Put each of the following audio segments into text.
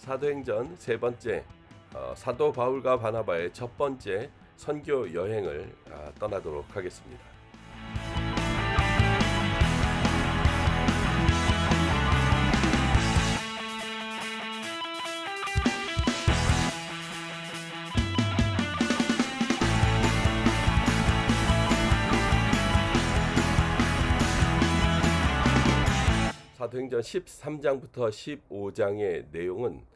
사도행전 세 번째 사도 바울과 바나바의 첫 번째 선교 여행을 떠나도록 하겠습니다. 사도행전 13장부터 15장의 내용은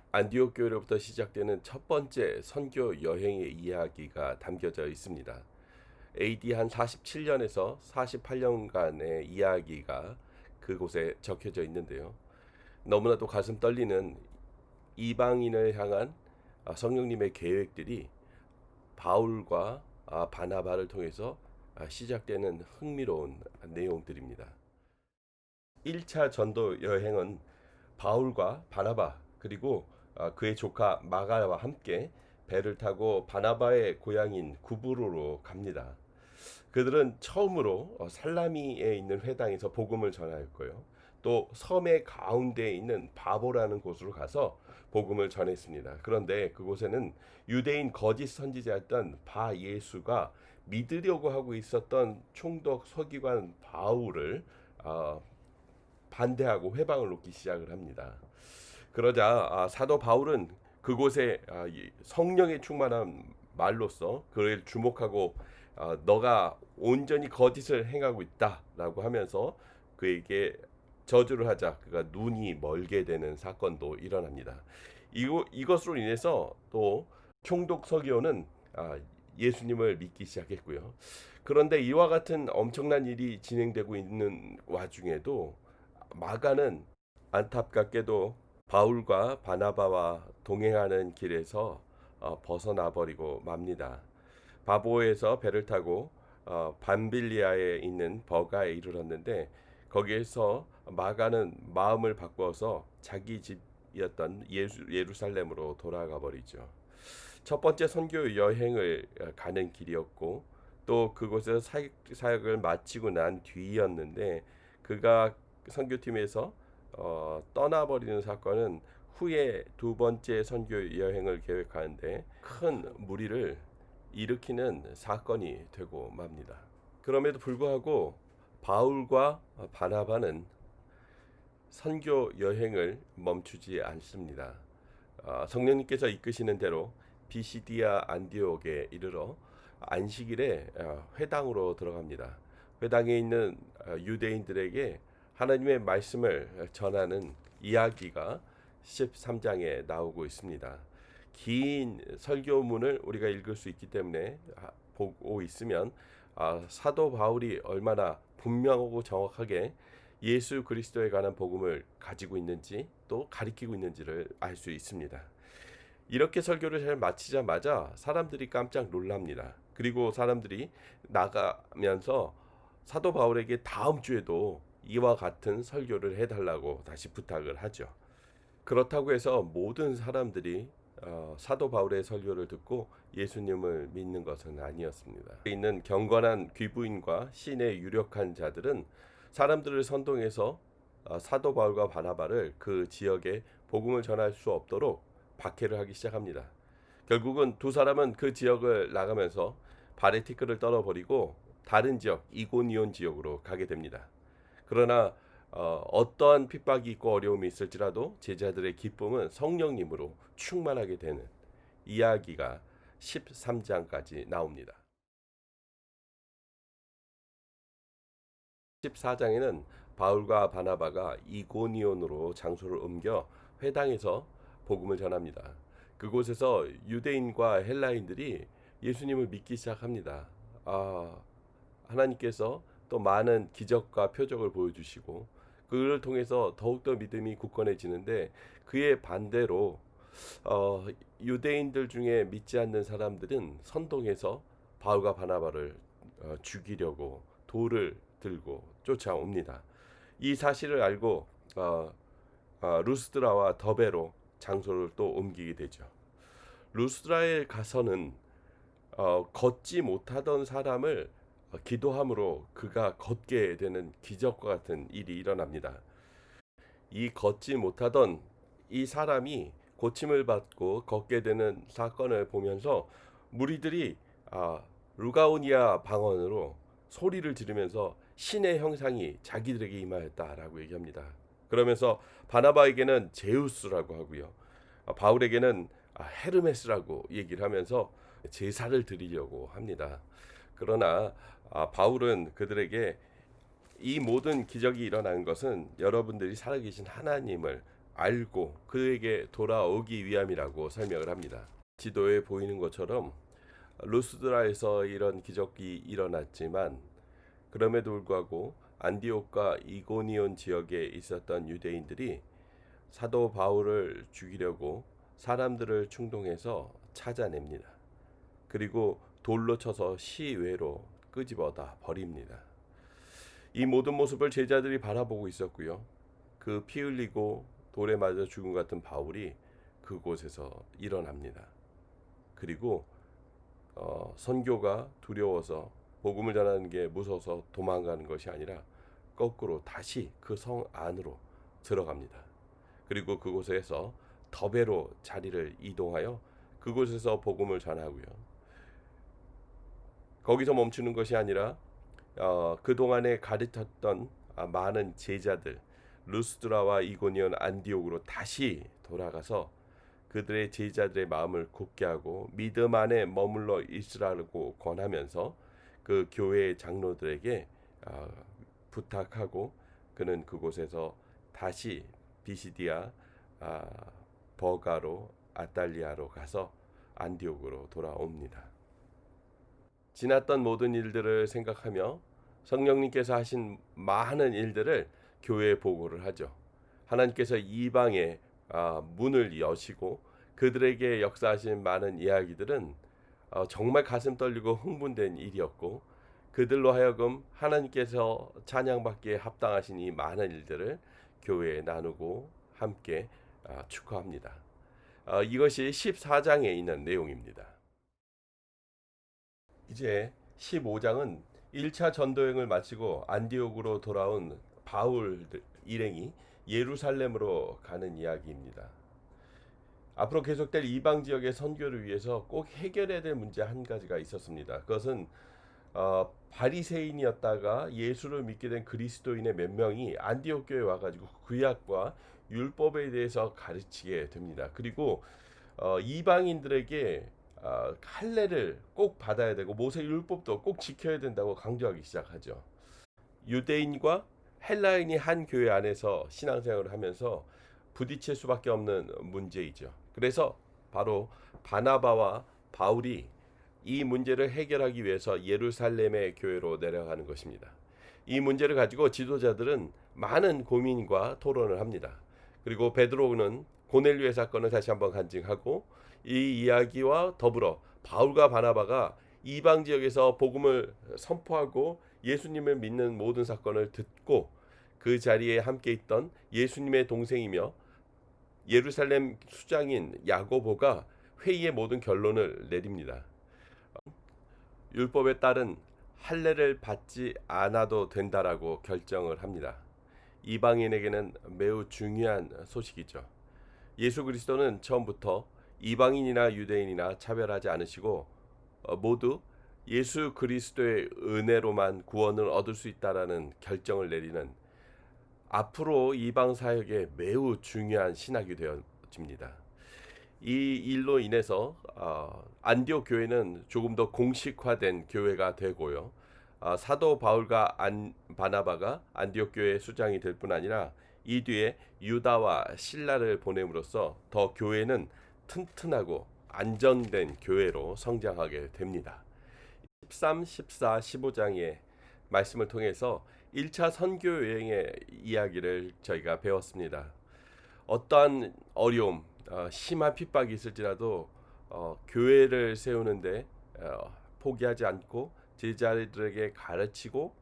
안디옥 교회로부터 시작되는 첫 번째 선교 여행의 이야기가 담겨져 있습니다. AD 한 47년에서 48년간의 이야기가 그곳에 적혀져 있는데요. 너무나도 가슴 떨리는 이방인을 향한 성령님의 계획들이 바울과 바나바를 통해서 시작되는 흥미로운 내용들입니다. 1차 전도 여행은 바울과 바나바 그리고 그의 조카 마가와 함께 배를 타고 바나바의 고향인 구브로로 갑니다. 그들은 처음으로 살라미에 있는 회당에서 복음을 전하였고요. 또 섬의 가운데에 있는 바보라는 곳으로 가서 복음을 전했습니다. 그런데 그곳에는 유대인 거짓 선지자였던 바 예수가 믿으려고 하고 있었던 총독 서기관 바울을 반대하고 회방을 놓기 시작을 합니다. 그러자 사도 바울은 그곳에 성령의 충만한 말로써 그를 주목하고 너가 온전히 거짓을 행하고 있다라고 하면서 그에게 저주를 하자 그가 눈이 멀게 되는 사건도 일어납니다. 이것으로 인해서 또 총독 서기오는 예수님을 믿기 시작했고요. 그런데 이와 같은 엄청난 일이 진행되고 있는 와중에도 마가는 안타깝게도 바울과 바나바와 동행하는 길에서 벗어나 버리고 맙니다. 바보에서 배를 타고 밤빌리아에 있는 버가에 이르렀는데 거기에서 마가는 마음을 바꿔서 자기 집이었던 예루살렘으로 돌아가 버리죠. 첫 번째 선교 여행을 가는 길이었고 또 그곳에서 사역을 마치고 난 뒤였는데 그가 선교팀에서 떠나버리는 사건은 후에 두 번째 선교 여행을 계획하는데 큰 무리를 일으키는 사건이 되고 맙니다. 그럼에도 불구하고 바울과 바나바는 선교 여행을 멈추지 않습니다. 성령님께서 이끄시는 대로 비시디아 안디옥에 이르러 안식일에 회당으로 들어갑니다. 회당에 있는 유대인들에게 하나님의 말씀을 전하는 이야기가 13장에 나오고 있습니다. 긴 설교문을 우리가 읽을 수 있기 때문에 보고 있으면 사도 바울이 얼마나 분명하고 정확하게 예수 그리스도에 관한 복음을 가지고 있는지 또 가리키고 있는지를 알 수 있습니다. 이렇게 설교를 잘 마치자마자 사람들이 깜짝 놀랍니다. 그리고 사람들이 나가면서 사도 바울에게 다음 주에도 이와 같은 설교를 해달라고 다시 부탁을 하죠. 그렇다고 해서 모든 사람들이 사도 바울의 설교를 듣고 예수님을 믿는 것은 아니었습니다. 있는 경건한 귀부인과 신의 유력한 자들은 사람들을 선동해서 사도 바울과 바나바를 그 지역에 복음을 전할 수 없도록 박해를 하기 시작합니다. 결국은 두 사람은 그 지역을 나가면서 바레티크를 떨어버리고 다른 지역 이고니온 지역으로 가게 됩니다. 그러나 어떠한 핍박이 있고 어려움이 있을지라도 제자들의 기쁨은 성령님으로 충만하게 되는 이야기가 13장까지 나옵니다. 14장에는 바울과 바나바가 이고니온으로 장소를 옮겨 회당에서 복음을 전합니다. 그곳에서 유대인과 헬라인들이 예수님을 믿기 시작합니다. 하나님께서 또 많은 기적과 표적을 보여주시고 그를 통해서 더욱더 믿음이 굳건해지는데 그의 반대로 유대인들 중에 믿지 않는 사람들은 선동해서 바울과 바나바를 죽이려고 돌을 들고 쫓아옵니다. 이 사실을 알고 루스드라와 더베로 장소를 또 옮기게 되죠. 루스드라에 가서는 걷지 못하던 사람을 기도함으로 그가 걷게 되는 기적과 같은 일이 일어납니다. 이 걷지 못하던 이 사람이 고침을 받고 걷게 되는 사건을 보면서 무리들이 루가오니아 방언으로 소리를 지르면서 신의 형상이 자기들에게 임하였다라고 얘기합니다. 그러면서 바나바에게는 제우스라고 하고요. 바울에게는 헤르메스라고 얘기를 하면서 제사를 드리려고 합니다. 그러나 바울은 그들에게 이 모든 기적이 일어난 것은 여러분들이 살아계신 하나님을 알고 그에게 돌아오기 위함이라고 설명을 합니다. 지도에 보이는 것처럼 루스드라에서 이런 기적이 일어났지만 그럼에도 불구하고 안디옥과 이고니온 지역에 있었던 유대인들이 사도 바울을 죽이려고 사람들을 충동해서 찾아냅니다. 그리고 돌로 쳐서 시외로 끄집어다 버립니다. 이 모든 모습을 제자들이 바라보고 있었고요. 그 피 흘리고 돌에 맞아 죽은 것 같은 바울이 그곳에서 일어납니다. 그리고 선교가 두려워서 복음을 전하는 게 무서워서 도망가는 것이 아니라 거꾸로 다시 그 성 안으로 들어갑니다. 그리고 그곳에서 더베로 자리를 이동하여 그곳에서 복음을 전하고요. 거기서 멈추는 것이 아니라 그동안에 가르쳤던 많은 제자들 루스드라와 이고니온 안디옥으로 다시 돌아가서 그들의 제자들의 마음을 굳게 하고 믿음 안에 머물러 있으라고 권하면서 그 교회의 장로들에게 부탁하고 그는 그곳에서 다시 비시디아, 버가로, 아탈리아로 가서 안디옥으로 돌아옵니다. 지났던 모든 일들을 생각하며 성령님께서 하신 많은 일들을 교회에 보고를 하죠. 하나님께서 이방의 문을 여시고 그들에게 역사하신 많은 이야기들은 정말 가슴 떨리고 흥분된 일이었고 그들로 하여금 하나님께서 찬양받기에 합당하신 이 많은 일들을 교회에 나누고 함께 축하합니다. 이것이 14장에 있는 내용입니다. 이제 15장은 1차 전도행을 마치고 안디옥으로 돌아온 바울 일행이 예루살렘으로 가는 이야기입니다. 앞으로 계속될 이방 지역의 선교를 위해서 꼭 해결해야 될 문제 한 가지가 있었습니다. 그것은 바리새인이었다가 예수를 믿게 된 그리스도인의 몇 명이 안디옥 교회에 와가지고 구약과 율법에 대해서 가르치게 됩니다. 그리고 이방인들에게 할례를 꼭 받아야 되고 모세 율법도 꼭 지켜야 된다고 강조하기 시작하죠. 유대인과 헬라인이 한 교회 안에서 신앙생활을 하면서 부딪힐 수밖에 없는 문제이죠. 그래서 바로 바나바와 바울이 이 문제를 해결하기 위해서 예루살렘의 교회로 내려가는 것입니다. 이 문제를 가지고 지도자들은 많은 고민과 토론을 합니다. 그리고 베드로는 고넬료의 사건을 다시 한번 간증하고 이 이야기와 더불어 바울과 바나바가 이방 지역에서 복음을 선포하고 예수님을 믿는 모든 사건을 듣고 그 자리에 함께 있던 예수님의 동생이며 예루살렘 수장인 야고보가 회의의 모든 결론을 내립니다. 율법에 따른 할례를 받지 않아도 된다라고 결정을 합니다. 이방인에게는 매우 중요한 소식이죠. 예수 그리스도는 처음부터 이방인이나 유대인이나 차별하지 않으시고 모두 예수 그리스도의 은혜로만 구원을 얻을 수 있다라는 결정을 내리는 앞으로 이방 사역에 매우 중요한 신학이 되어집니다. 이 일로 인해서 안디옥 교회는 조금 더 공식화된 교회가 되고요. 사도 바울과 바나바가 안디옥 교회의 수장이 될 뿐 아니라 이 뒤에 유다와 실라를 보냄으로써 더 교회는 튼튼하고 안정된 교회로 성장하게 됩니다. 13, 14, 15장의 말씀을 통해서 1차 선교 여행의 이야기를 저희가 배웠습니다. 어떠한 어려움, 심한 핍박이 있을지라도 교회를 세우는데 포기하지 않고 제자들에게 가르치고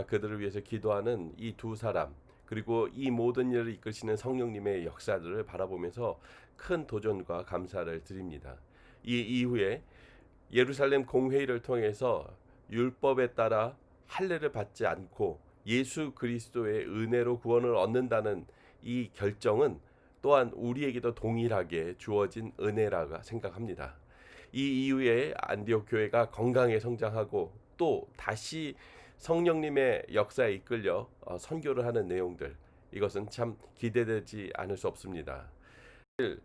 그들을 위해서 기도하는 이 두 사람 그리고 이 모든 일을 이끄시는 성령님의 역사들을 바라보면서 큰 도전과 감사를 드립니다. 이 이후에 예루살렘 공회의를 통해서 율법에 따라 할례를 받지 않고 예수 그리스도의 은혜로 구원을 얻는다는 이 결정은 또한 우리에게도 동일하게 주어진 은혜라고 생각합니다. 이 이후에 안디옥 교회가 건강히 성장하고 또 다시 성령님의 역사에 이끌려 선교를 하는 내용들, 이것은 참 기대되지 않을 수 없습니다.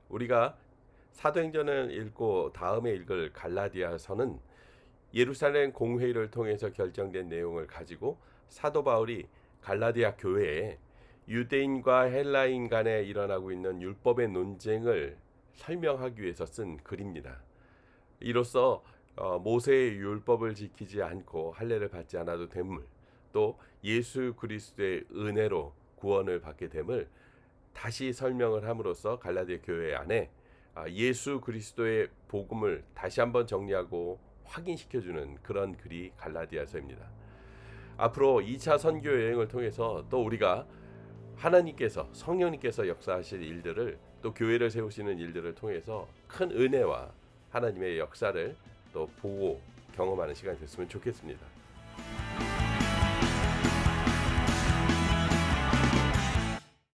우리가 사도행전을 읽고 다음에 읽을 갈라디아서는 예루살렘 공회를 통해서 결정된 내용을 가지고 사도 바울이 갈라디아 교회에 유대인과 헬라인 간에 일어나고 있는 율법의 논쟁을 설명하기 위해서 쓴 글입니다. 이로써 모세의 율법을 지키지 않고 할례를 받지 않아도 됨을, 또 예수 그리스도의 은혜로 구원을 받게 됨을 다시 설명을 함으로써 갈라디아 교회 안에 예수 그리스도의 복음을 다시 한번 정리하고 확인시켜주는 그런 글이 갈라디아서입니다. 앞으로 2차 선교 여행을 통해서 또 우리가 하나님께서 성령님께서 역사하실 일들을, 또 교회를 세우시는 일들을 통해서 큰 은혜와 하나님의 역사를 또 보고 경험하는 시간이 됐으면 좋겠습니다.